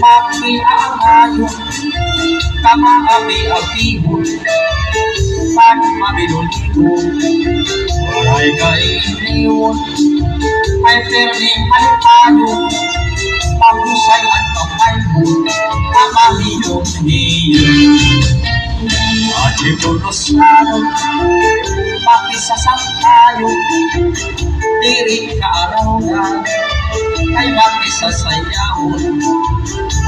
Makiaangayon Kamaabi-abihon Pagmabiluligon Walay kainiyon Ay perning alitayo Pagusay at pagkaibon Kamahiyong-hiyong At ipulusanon Makisasang tayo Diri kaaraw na Ay makisasayahon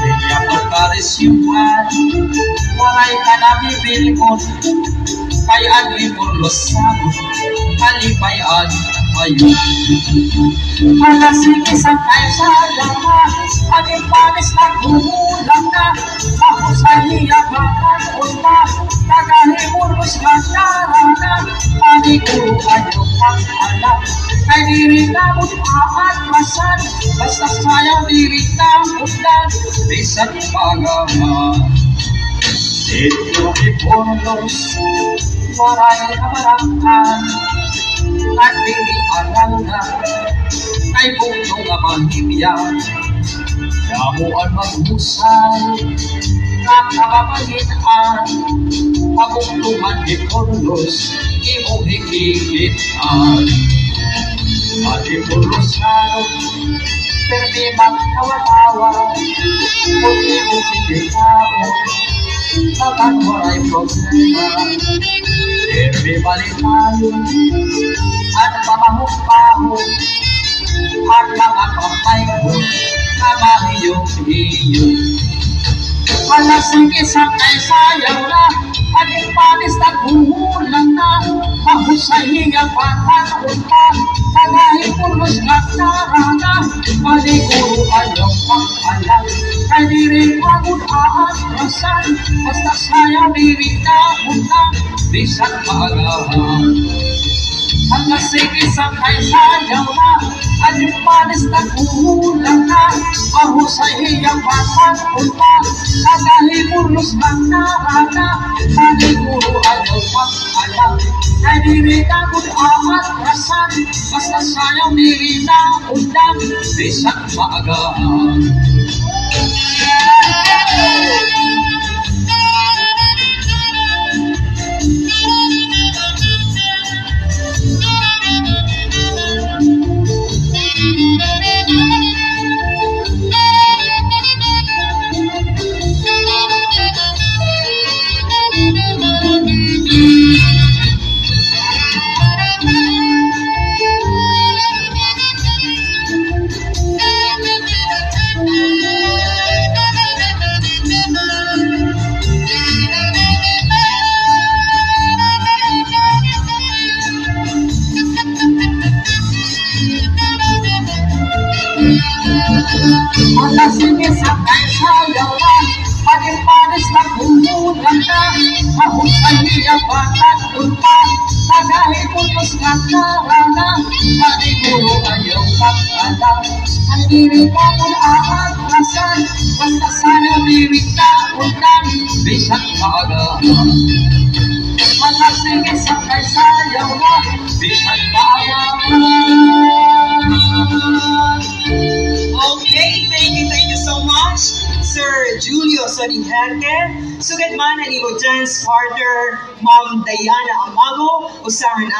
Kaya pagkarisyuhan Walay ka nabibilgon Kay aglimulusanon Kalipayan tayo Malasikisang tayo sa lama Aging panis na gumulang na Ako sa hiyabangan una Nagahimulos na narana Paniguro ayaw pag-alam Kay diri na mutmaan masan Basta sayang diri na ulan Bisan pagaman Dito ipunos Waray kamarakan At diri alam na Kay puno nga manhimyan Yamuan magmusay At kapapagitan Pagungtuman di punos Imong hikikitan At ipulusan Pero di magtawa-tawa Kung imong kitao Bagat moray problema Pero di balitayo At pamahok-pahok At mga pampay-hok Kamahiyong-hiyong Malasing isang ay sayaw na Aging panis na gumulang na Mahusay hingang patanon pa Nagahipulos na narana Maliguro ayaw pag-alam Kay diri pagod aatrasan Basta sayaw diri na unang Bisan maagahan Ang lasing isang ay sayaw na Aging panis na gumulang na Mahusay hiyang patanon pa Nagahipulos na narana Maliguro ayaw pag-alam Kay diri pagod aatrasan Basta sayaw diri na unang Bisan maagahan Malasing isang ay sayaw na Maging panis na gumulang na Mahusay hiyabangan unpa Nagahipulos na narana Maniguro ayaw pag-alam Ang diri ka kung aatrasan Basta sayaw diri na unang Bisan maagahan Malasing isang ay sayaw na Bisan maagahan Okay, thank you so much, Sir Julio Sodiherte. Sugat man ang imo dance partner, Ma'am Diana Amago, usahan ang